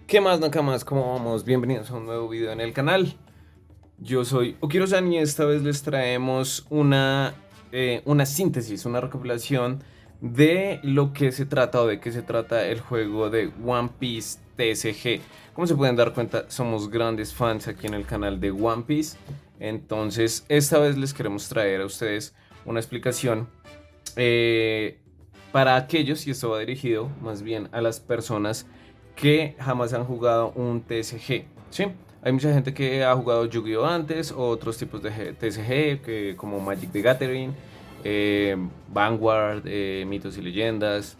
¿Qué más, Nakamas? ¿Cómo vamos? Bienvenidos a un nuevo video en el canal. Yo soy Okiro-san y esta vez les traemos una síntesis, una recopilación de lo que se trata o de qué se trata el juego de One Piece TSG. Como se pueden dar cuenta, somos grandes fans aquí en el canal de One Piece. Entonces, esta vez les queremos traer a ustedes una explicación para aquellos, y esto va dirigido más bien a las personas que jamás han jugado un TSG, ¿sí? Hay mucha gente que ha jugado Yu-Gi-Oh antes, o otros tipos de TSG, como Magic the Gathering, Vanguard, Mitos y Leyendas,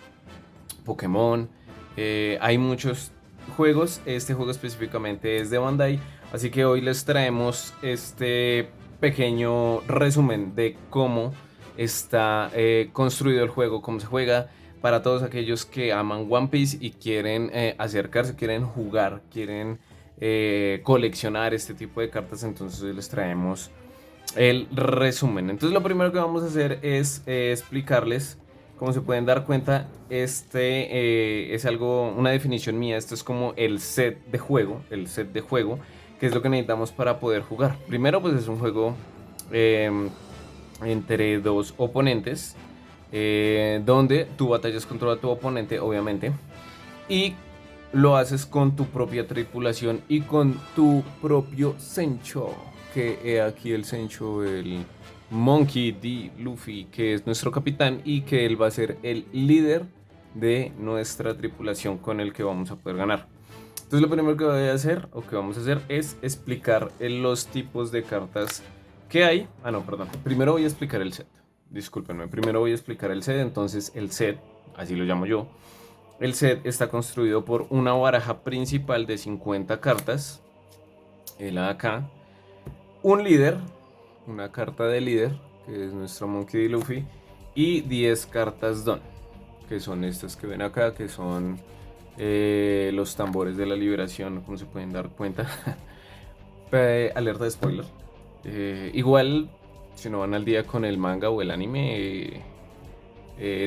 Pokémon. Hay muchos juegos, este juego específicamente es de Bandai, así que hoy les traemos este pequeño resumen de cómo está construido el juego, cómo se juega, para todos aquellos que aman One Piece y quieren acercarse, quieren jugar, quieren coleccionar este tipo de cartas. Entonces hoy les traemos el resumen. Entonces lo primero que vamos a hacer es explicarles. Como se pueden dar cuenta, es una definición mía. Esto es como el set de juego, que es lo que necesitamos para poder jugar. Primero, pues es un juego entre dos oponentes, donde tú batallas contra tu oponente, obviamente, y lo haces con tu propia tripulación y con tu propio Sencho, que he aquí el Sencho, el Monkey D. Luffy, que es nuestro capitán y que él va a ser el líder de nuestra tripulación con el que vamos a poder ganar. Entonces lo primero que voy a hacer, o que vamos a hacer, es explicar los tipos de cartas que hay. Ah, no, perdón. Primero voy a explicar el set. Discúlpenme, primero voy a explicar el set. Entonces el set, así lo llamo yo, el set está construido por una baraja principal de 50 cartas, la de acá, un líder, una carta de líder, que es nuestro Monkey D. Luffy, y 10 cartas Don, que son estas que ven acá, que son los tambores de la liberación, como se pueden dar cuenta. Alerta de spoiler. Igual, si no van al día con el manga o el anime,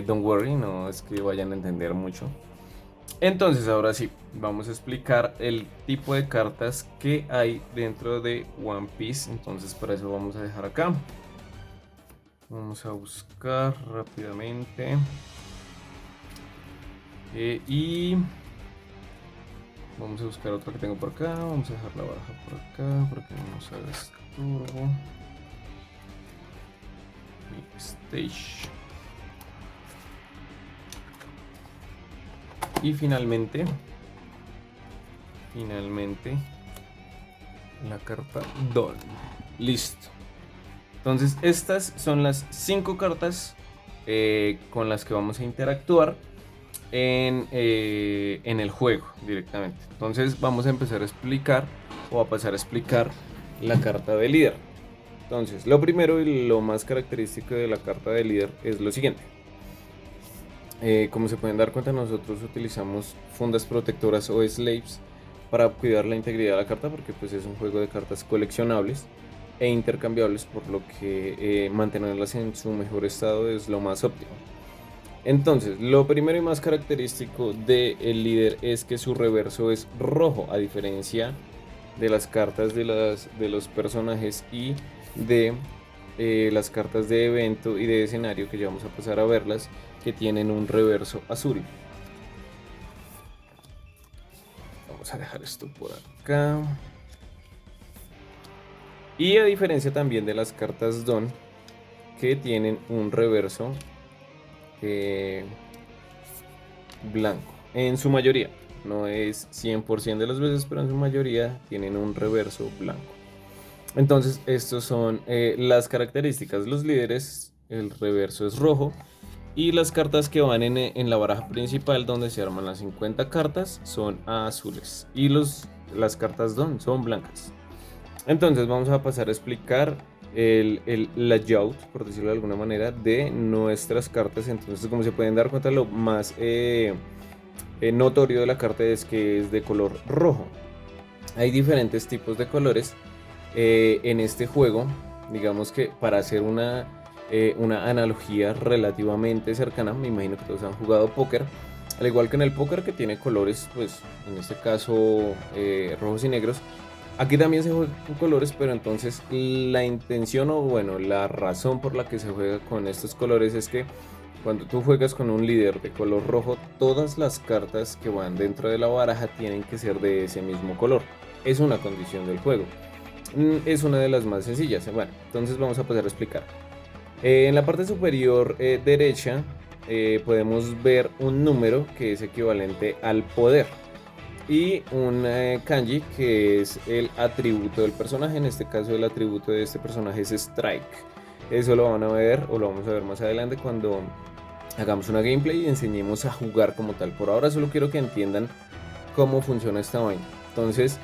don't worry, no es que vayan a entender mucho. Entonces, ahora sí, vamos a explicar el tipo de cartas que hay dentro de One Piece. Entonces, para eso vamos a dejar acá. Vamos a buscar rápidamente. Y vamos a buscar otra que tengo por acá. Vamos a dejar la baraja por acá, para que no nos haga estorbo. Stage. Y finalmente, la carta Don. Listo. Entonces, estas son las 5 cartas con las que vamos a interactuar en el juego directamente. Entonces, vamos a empezar a explicar, o a pasar a explicar, la carta de líder. Entonces, lo primero y lo más característico de la carta de líder es lo siguiente. Como se pueden dar cuenta, nosotros utilizamos fundas protectoras o slaves para cuidar la integridad de la carta, porque pues es un juego de cartas coleccionables e intercambiables, por lo que mantenerlas en su mejor estado es lo más óptimo. Entonces, lo primero y más característico del líder es que su reverso es rojo, a diferencia de las cartas de los personajes y de las cartas de evento y de escenario, que ya vamos a pasar a verlas, que tienen un reverso azul. Vamos a dejar esto por acá. Y a diferencia también de las cartas Don, que tienen un reverso blanco, en su mayoría. No es 100% de las veces, pero en su mayoría tienen un reverso blanco. Entonces, estos son las características. Los líderes, el reverso es rojo. Y las cartas que van en la baraja principal, donde se arman las 50 cartas, son azules. Y las cartas Don son blancas. Entonces vamos a pasar a explicar el layout, por decirlo de alguna manera, de nuestras cartas. Entonces, como se pueden dar cuenta, lo más notorio de la carta es que es de color rojo. Hay diferentes tipos de colores en este juego. Digamos que para hacer una analogía relativamente cercana, me imagino que todos han jugado póker. Al igual que en el póker, que tiene colores, pues en este caso rojos y negros. Aquí también se juega con colores, pero entonces la intención o bueno, la razón por la que se juega con estos colores es que cuando tú juegas con un líder de color rojo, todas las cartas que van dentro de la baraja tienen que ser de ese mismo color. Es una condición del juego. Es una de las más sencillas. Bueno, entonces vamos a pasar a explicar. En la parte superior derecha podemos ver un número que es equivalente al poder y un kanji que es el atributo del personaje. En este caso el atributo de este personaje es Strike. Eso lo van a ver o lo vamos a ver más adelante cuando hagamos una gameplay y enseñemos a jugar como tal. Por ahora solo quiero que entiendan cómo funciona esta vaina. Entonces,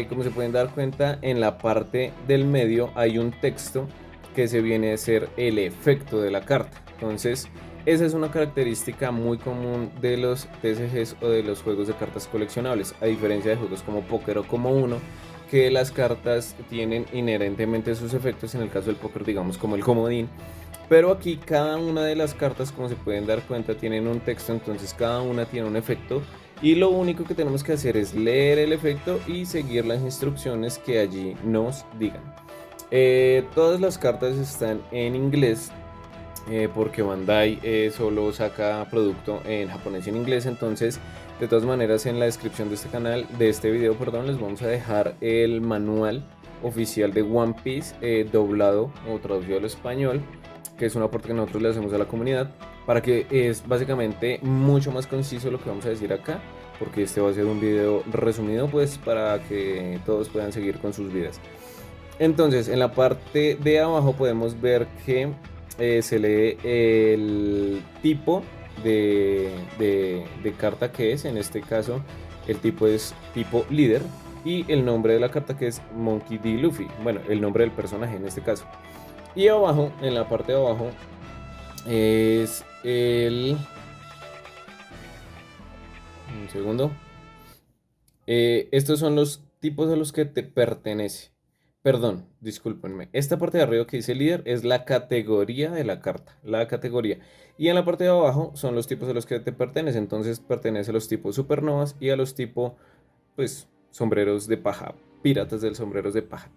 como se pueden dar cuenta, en la parte del medio hay un texto que se viene a ser el efecto de la carta. Entonces, esa es una característica muy común de los TCGs o de los juegos de cartas coleccionables, a diferencia de juegos como póker o como Uno, que las cartas tienen inherentemente sus efectos, en el caso del póker digamos como el comodín, pero aquí cada una de las cartas, como se pueden dar cuenta, tienen un texto, entonces cada una tiene un efecto y lo único que tenemos que hacer es leer el efecto y seguir las instrucciones que allí nos digan. Todas las cartas están en inglés, porque Bandai solo saca producto en japonés y en inglés. Entonces, de todas maneras, en la descripción de este canal, de este video, perdón, les vamos a dejar el manual oficial de One Piece, doblado o traducido al español, que es un aporte que nosotros le hacemos a la comunidad, para que es básicamente mucho más conciso lo que vamos a decir acá, porque este va a ser un video resumido, pues para que todos puedan seguir con sus vidas. Entonces, en la parte de abajo podemos ver que se lee el tipo de carta que es. En este caso, el tipo es tipo líder. Y el nombre de la carta que es Monkey D. Luffy. Bueno, el nombre del personaje en este caso. Y abajo, en la parte de abajo, es el... Un segundo. Estos son los tipos a los que te pertenece. Perdón, discúlpenme. Esta parte de arriba que dice líder es la categoría de la carta, la categoría. Y en la parte de abajo son los tipos a los que te pertenece. Entonces pertenece a los tipos supernovas y a los tipos, pues, sombreros de paja, piratas del sombreros de paja.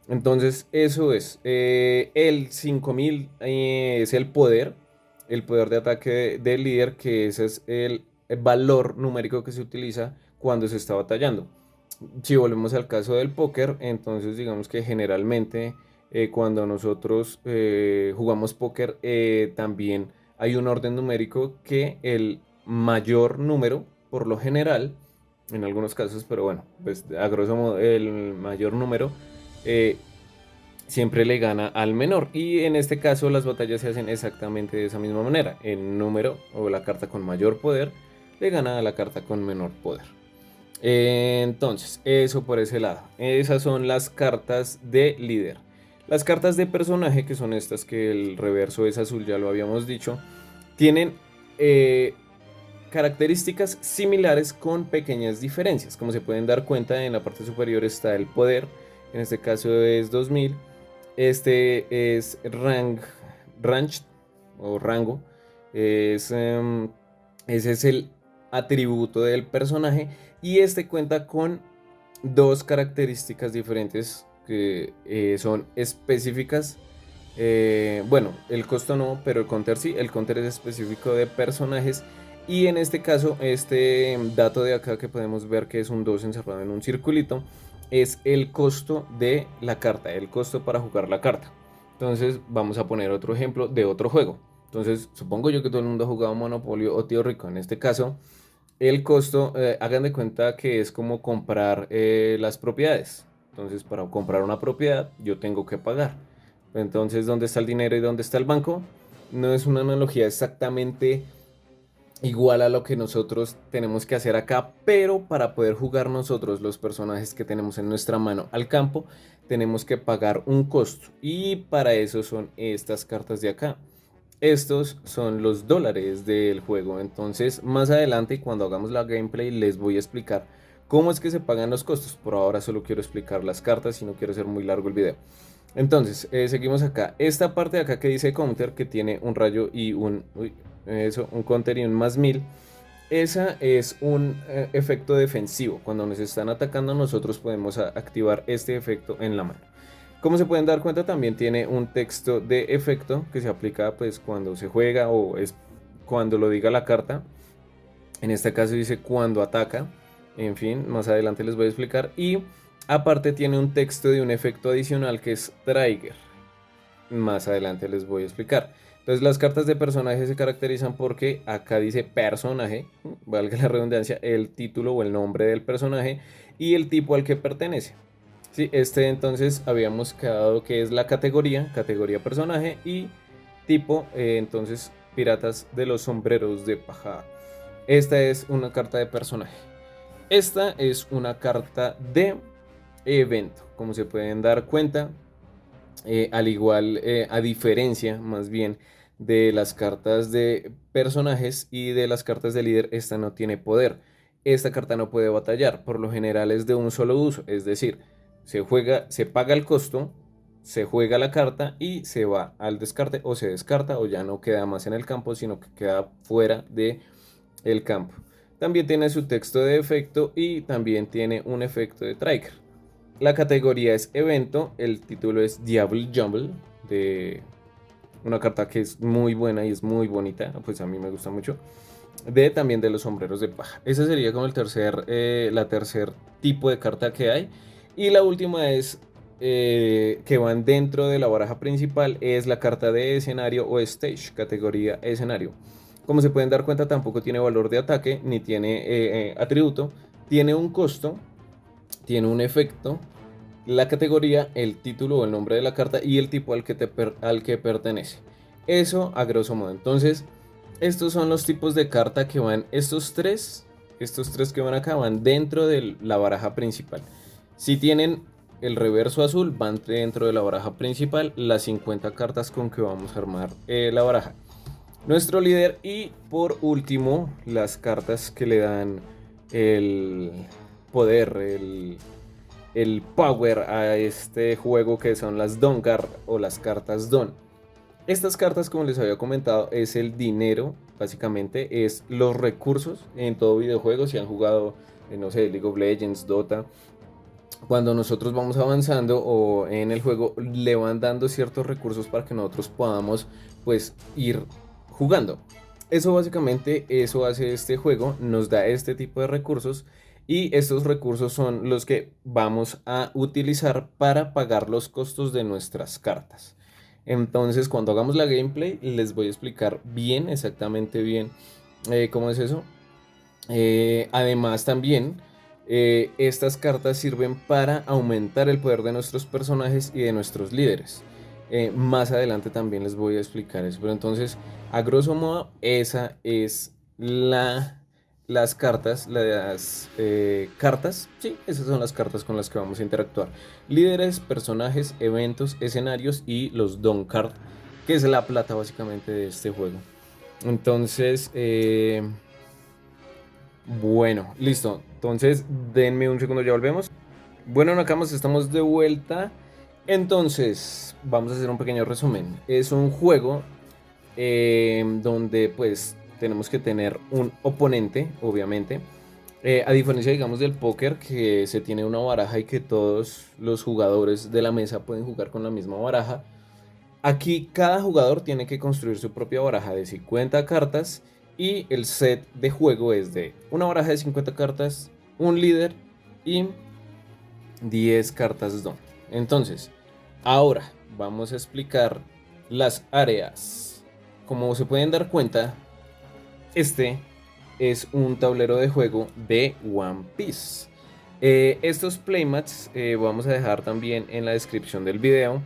Entonces eso es. El 5000 es el poder de ataque del líder, que ese es el valor numérico que se utiliza cuando se está batallando. Si volvemos al caso del póker, entonces digamos que generalmente cuando nosotros jugamos póker, también hay un orden numérico que el mayor número, por lo general, en algunos casos, pero bueno, pues a grosso modo el mayor número eh, siempre le gana al menor. Y en este caso las batallas se hacen exactamente de esa misma manera. El número o la carta con mayor poder le gana a la carta con menor poder. Entonces, eso por ese lado. Esas son las cartas de líder. Las cartas de personaje, que son estas que el reverso es azul, ya lo habíamos dicho, tienen características similares con pequeñas diferencias. Como se pueden dar cuenta, en la parte superior está el poder, en este caso es 2000. Este es range o rango. Es, ese es el atributo del personaje. Y este cuenta con dos características diferentes que son específicas. Bueno, el costo no, pero el counter sí. El counter es específico de personajes. Y en este caso, este dato de acá que podemos ver que es un 2 encerrado en un circulito, es el costo de la carta, el costo para jugar la carta. Entonces vamos a poner otro ejemplo de otro juego. Entonces supongo yo que todo el mundo ha jugado Monopolio o Tío Rico. En este caso, el costo, hagan de cuenta que es como comprar las propiedades. Entonces para comprar una propiedad yo tengo que pagar. Entonces, ¿dónde está el dinero y dónde está el banco? No es una analogía exactamente igual a lo que nosotros tenemos que hacer acá, pero para poder jugar nosotros los personajes que tenemos en nuestra mano al campo, tenemos que pagar un costo, y para eso son estas cartas de acá. Estos son los dólares del juego. Entonces más adelante, cuando hagamos la gameplay, les voy a explicar cómo es que se pagan los costos. Por ahora solo quiero explicar las cartas y no quiero hacer muy largo el video. Entonces seguimos acá. Esta parte de acá que dice counter, que tiene un rayo y un... Uy, eso, un counter y un +1000. Esa es un efecto defensivo. Cuando nos están atacando nosotros podemos activar este efecto en la mano. Como se pueden dar cuenta, también tiene un texto de efecto que se aplica pues cuando se juega o es cuando lo diga la carta. En este caso dice cuando ataca. En fin, más adelante les voy a explicar. Y aparte tiene un texto de un efecto adicional que es trigger. Más adelante les voy a explicar. Entonces las cartas de personaje se caracterizan porque acá dice personaje, valga la redundancia, el título o el nombre del personaje y el tipo al que pertenece. Sí, este entonces habíamos quedado que es la categoría, categoría personaje y tipo, entonces piratas de los sombreros de paja. Esta es una carta de personaje. Esta es una carta de evento, como se pueden dar cuenta. Al igual, a diferencia más bien de las cartas de personajes y de las cartas de líder, esta no tiene poder. Esta carta no puede batallar, por lo general es de un solo uso, es decir, se juega, se paga el costo, se juega la carta y se va al descarte o se descarta o ya no queda más en el campo, sino que queda fuera de el campo. También tiene su texto de efecto y también tiene un efecto de trigger. La categoría es evento, el título es Diablo Jumble, de una carta que es muy buena y es muy bonita, pues a mí me gusta mucho. También de los sombreros de paja. Ese sería como la tercer tipo de carta que hay. Y la última es que van dentro de la baraja principal, es la carta de escenario o stage, categoría escenario. Como se pueden dar cuenta, tampoco tiene valor de ataque ni tiene atributo. Tiene un costo, tiene un efecto, la categoría, el título o el nombre de la carta y el tipo al que pertenece. Eso a grosso modo. Entonces, estos son los tipos de carta que van, estos tres que van acá van dentro de la baraja principal. Si tienen el reverso azul, van dentro de la baraja principal, las 50 cartas con que vamos a armar la baraja. Nuestro líder y por último, las cartas que le dan el poder, el power a este juego, que son las Dawnguard o las cartas Dawn. Estas cartas, como les había comentado, es el dinero, básicamente es los recursos en todo videojuego. Si han jugado, no sé, League of Legends, Dota, cuando nosotros vamos avanzando o en el juego le van dando ciertos recursos para que nosotros podamos pues ir jugando. Eso básicamente, eso hace este juego, nos da este tipo de recursos y estos recursos son los que vamos a utilizar para pagar los costos de nuestras cartas. Entonces, cuando hagamos la gameplay les voy a explicar bien, exactamente bien, cómo es eso. Además también estas cartas sirven para aumentar el poder de nuestros personajes y de nuestros líderes. Más adelante también les voy a explicar eso. Pero entonces, a grosso modo, esa es las cartas, sí, esas son las cartas con las que vamos a interactuar. Líderes, personajes, eventos, escenarios y los Dawn Card, que es la plata básicamente de este juego. Entonces, bueno, listo. Entonces, denme un segundo, ya volvemos. Bueno, Nakamas, estamos de vuelta. Entonces, vamos a hacer un pequeño resumen. Es un juego donde pues tenemos que tener un oponente, obviamente. A diferencia, digamos, del póker, que se tiene una baraja y que todos los jugadores de la mesa pueden jugar con la misma baraja. Aquí cada jugador tiene que construir su propia baraja de 50 cartas y el set de juego es de una baraja de 50 cartas, un líder y 10 cartas don. Entonces, ahora vamos a explicar las áreas. Como se pueden dar cuenta, este es un tablero de juego de One Piece. Estos playmats vamos a dejar también en la descripción del video.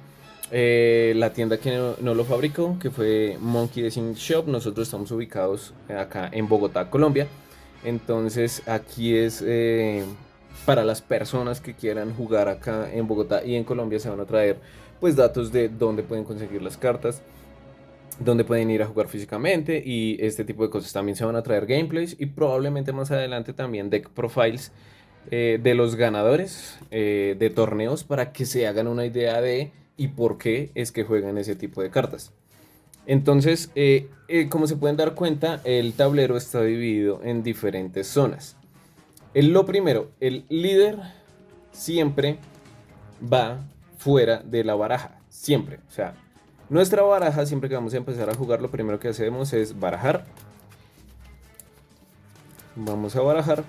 La tienda que no lo fabricó, que fue Monkey Design Shop. Nosotros estamos ubicados acá en Bogotá, Colombia. Entonces aquí es para las personas que quieran jugar acá en Bogotá y en Colombia. Se van a traer pues datos de dónde pueden conseguir las cartas, dónde pueden ir a jugar físicamente y este tipo de cosas. También se van a traer gameplays y probablemente más adelante también deck profiles de los ganadores de torneos, para que se hagan una idea de y por qué es que juegan ese tipo de cartas. Entonces, como se pueden dar cuenta, el tablero está dividido en diferentes zonas. Lo primero, el líder siempre va fuera de la baraja, siempre. O sea, nuestra baraja, siempre que vamos a empezar a jugar, lo primero que hacemos es barajar. Vamos a barajar.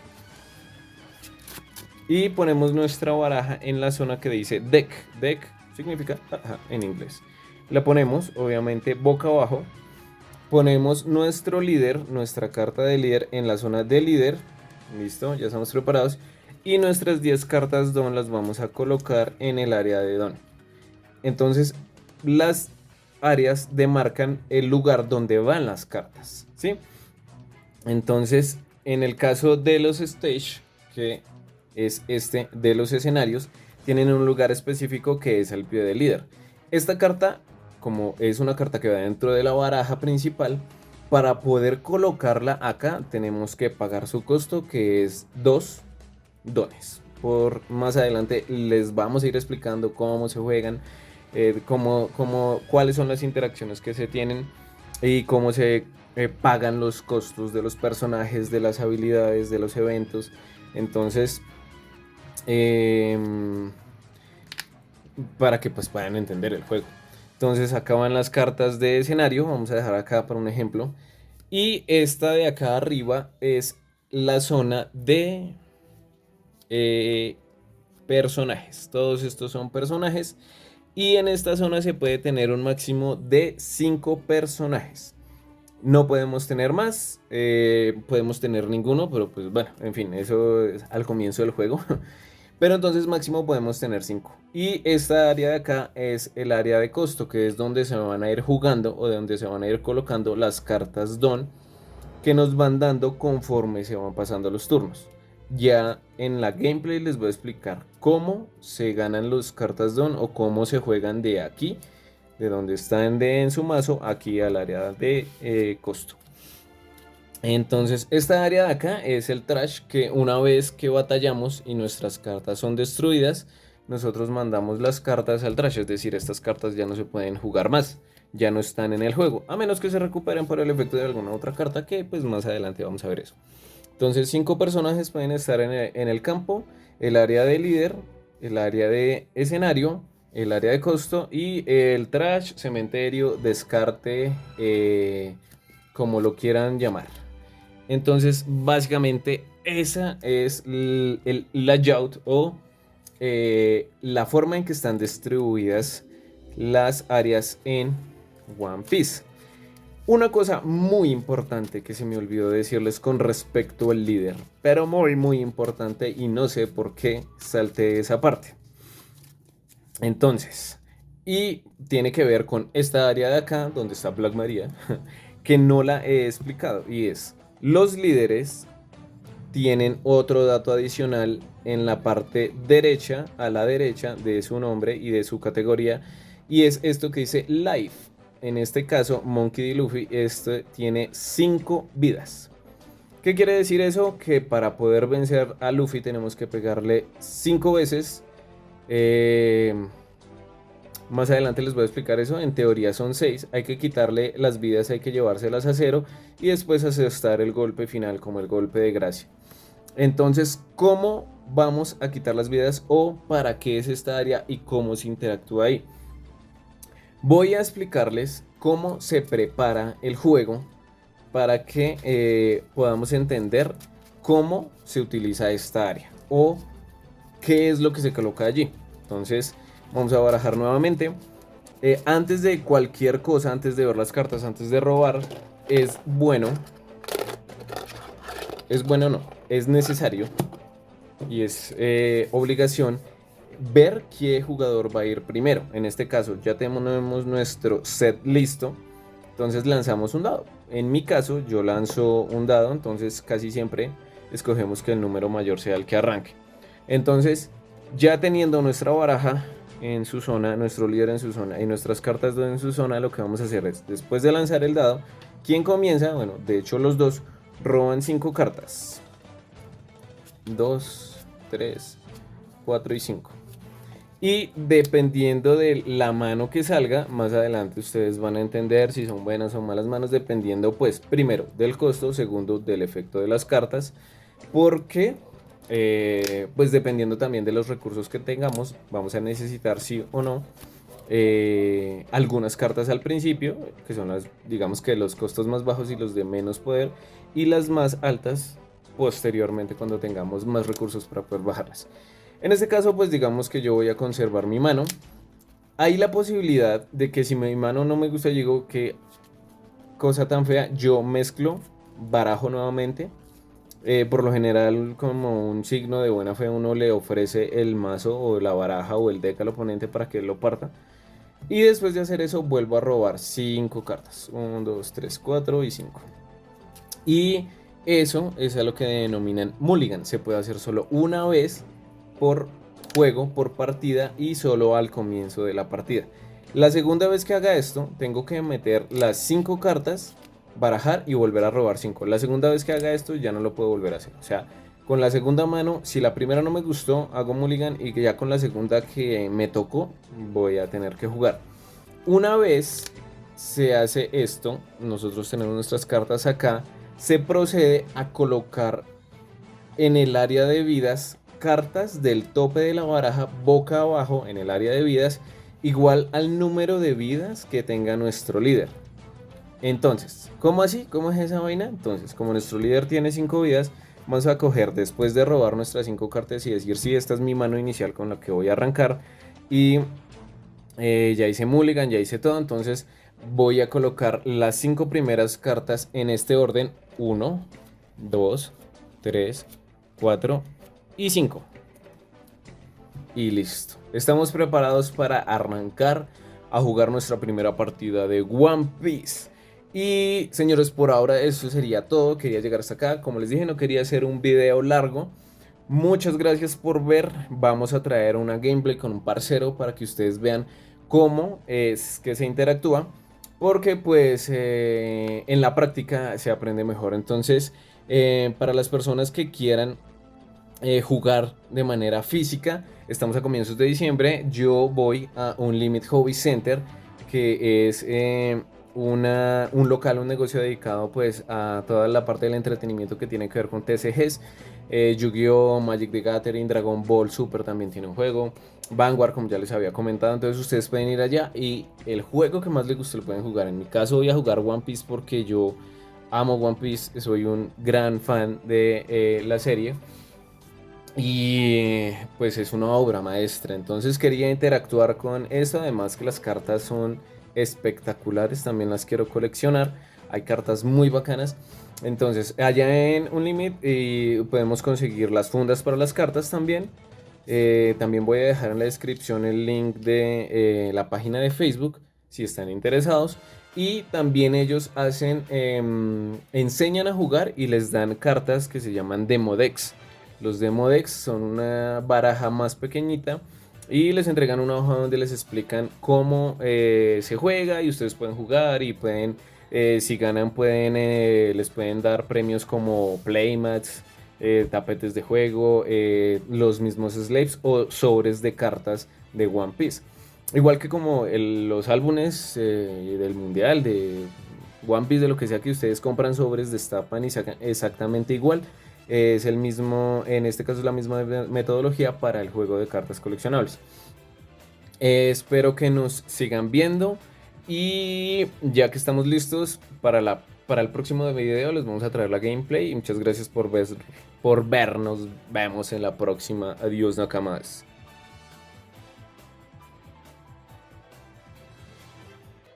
Y ponemos nuestra baraja en la zona que dice deck. Deck significa en inglés. La ponemos, obviamente, boca abajo. Ponemos nuestro líder, nuestra carta de líder en la zona de líder. Listo, ya estamos preparados. Y nuestras 10 cartas don las vamos a colocar en el área de don. Entonces, las áreas demarcan el lugar donde van las cartas, ¿sí? Entonces, en el caso de los stage, que es este de los escenarios, tienen un lugar específico que es al pie del líder. Esta carta, como es una carta que va dentro de la baraja principal, para poder colocarla acá tenemos que pagar su costo, que es 2 dones. Por más adelante les vamos a ir explicando cómo se juegan, cuáles son las interacciones que se tienen y cómo se pagan los costos de los personajes, de las habilidades, de los eventos. Entonces, para que pues puedan entender el juego. Entonces acá van las cartas de escenario, vamos a dejar acá para un ejemplo. Y esta de acá arriba es la zona de personajes. Todos estos son personajes. Y en esta zona se puede tener un máximo de 5 personajes. No podemos tener más, podemos tener ninguno, pero pues bueno, en fin, eso es al comienzo del juego. Pero entonces máximo podemos tener 5. Y esta área de acá es el área de costo, que es donde se van a ir jugando o de donde se van a ir colocando las cartas don que nos van dando conforme se van pasando los turnos. Ya en la gameplay les voy a explicar cómo se ganan las cartas don o cómo se juegan de aquí, de donde están en su mazo, aquí al área de costo. Entonces esta área de acá es el trash, que una vez que batallamos y nuestras cartas son destruidas, nosotros mandamos las cartas al trash, es decir, estas cartas ya no se pueden jugar más, ya no están en el juego, a menos que se recuperen por el efecto de alguna otra carta, que pues más adelante vamos a ver eso. Entonces 5 personajes pueden estar en el campo, el área de líder, el área de escenario, el área de costo y el trash, cementerio, descarte, como lo quieran llamar. Entonces básicamente esa es el layout o la forma en que están distribuidas las áreas en One Piece. Una cosa muy importante que se me olvidó decirles con respecto al líder, pero muy importante, y no sé por qué salté esa parte. Entonces, y tiene que ver con esta área de acá donde está Black Maria, que no la he explicado, y es: los líderes tienen otro dato adicional en la parte derecha, a la derecha de su nombre y de su categoría, y es esto que dice Life. En este caso, Monkey D. Luffy, este tiene 5 vidas. ¿Qué quiere decir eso? Que para poder vencer a Luffy tenemos que pegarle 5 veces. Más adelante les voy a explicar eso. En teoría son 6. Hay que quitarle las vidas, hay que llevárselas a 0 y después asestar el golpe final como el golpe de gracia. Entonces, ¿cómo vamos a quitar las vidas o para qué es esta área y cómo se interactúa ahí? Voy a explicarles cómo se prepara el juego para que podamos entender cómo se utiliza esta área o qué es lo que se coloca allí. Entonces vamos a barajar nuevamente. Antes de cualquier cosa, antes de ver las cartas, antes de robar, es necesario y es obligación ver qué jugador va a ir primero. En este caso ya tenemos nuestro set listo, entonces lanzamos un dado. En mi caso yo lanzo un dado, entonces casi siempre escogemos que el número mayor sea el que arranque. Entonces, ya teniendo nuestra baraja en su zona, nuestro líder en su zona y nuestras cartas en su zona, lo que vamos a hacer es, después de lanzar el dado, ¿quién comienza? Bueno, de hecho los dos roban 5 cartas. 2, 3, 4 y 5. Y dependiendo de la mano que salga, más adelante ustedes van a entender si son buenas o malas manos, dependiendo pues primero del costo, segundo del efecto de las cartas, porque pues dependiendo también de los recursos que tengamos, vamos a necesitar sí o no algunas cartas al principio, que son las, digamos que los costos más bajos y los de menos poder, y las más altas posteriormente cuando tengamos más recursos para poder bajarlas. En este caso, pues digamos que yo voy a conservar mi mano. Hay la posibilidad de que si mi mano no me gusta, digo que cosa tan fea, yo mezclo, barajo nuevamente. Por lo general, como un signo de buena fe, uno le ofrece el mazo o la baraja o el deck al oponente para que él lo parta. Y después de hacer eso, vuelvo a robar 5 cartas. 1, 2, 3, 4 y 5. Y eso es a lo que denominan mulligan. Se puede hacer solo una vez por juego, por partida y solo al comienzo de la partida. La segunda vez que haga esto, tengo que meter las 5 cartas, barajar y volver a robar 5. La segunda vez que haga esto ya no lo puedo volver a hacer. O sea, con la segunda mano, si la primera no me gustó, hago mulligan y ya con la segunda que me tocó, voy a tener que jugar. Una vez se hace esto, nosotros tenemos nuestras cartas acá, se procede a colocar en el área de vidas cartas del tope de la baraja boca abajo en el área de vidas igual al número de vidas que tenga nuestro líder. Entonces, ¿cómo así? ¿Cómo es esa vaina? Entonces, como nuestro líder tiene 5 vidas, vamos a coger después de robar nuestras 5 cartas y decir, sí, esta es mi mano inicial con la que voy a arrancar. Y ya hice mulligan, ya hice todo, entonces voy a colocar las 5 primeras cartas en este orden. 1, 2, 3, 4 y 5. Y listo. Estamos preparados para arrancar a jugar nuestra primera partida de One Piece. Y señores, por ahora eso sería todo. Quería llegar hasta acá. Como les dije, no quería hacer un video largo. Muchas gracias por ver. Vamos a traer una gameplay con un parcero para que ustedes vean cómo es que se interactúa. Porque pues en la práctica se aprende mejor. Entonces, para las personas que quieran jugar de manera física, estamos a comienzos de diciembre. Yo voy a un Limit Hobby Center, que es un local, un negocio dedicado pues a toda la parte del entretenimiento que tiene que ver con TCGs. Yu-Gi-Oh, Magic the Gathering, Dragon Ball Super también tiene un juego, Vanguard como ya les había comentado. Entonces ustedes pueden ir allá y el juego que más les guste lo pueden jugar. En mi caso voy a jugar One Piece porque yo amo One Piece, soy un gran fan de la serie. Y pues es una obra maestra, entonces quería interactuar con eso, además que las cartas son espectaculares, también las quiero coleccionar, hay cartas muy bacanas. Entonces allá en Unlimit podemos conseguir las fundas para las cartas también. También voy a dejar en la descripción el link de la página de Facebook si están interesados. Y también ellos hacen, enseñan a jugar y les dan cartas que se llaman Demo Decks. Los Demo Decks son una baraja más pequeñita y les entregan una hoja donde les explican cómo se juega y ustedes pueden jugar y pueden, si ganan, les pueden dar premios como playmats, tapetes de juego, los mismos slaves o sobres de cartas de One Piece. Igual que como los álbumes del mundial de One Piece, de lo que sea que ustedes compran sobres, destapan y sacan exactamente igual. Es el mismo, en este caso es la misma metodología para el juego de cartas coleccionables. Espero que nos sigan viendo y ya que estamos listos para el próximo video les vamos a traer la gameplay y muchas gracias por vernos. Vemos en la próxima. Adiós, nakamas.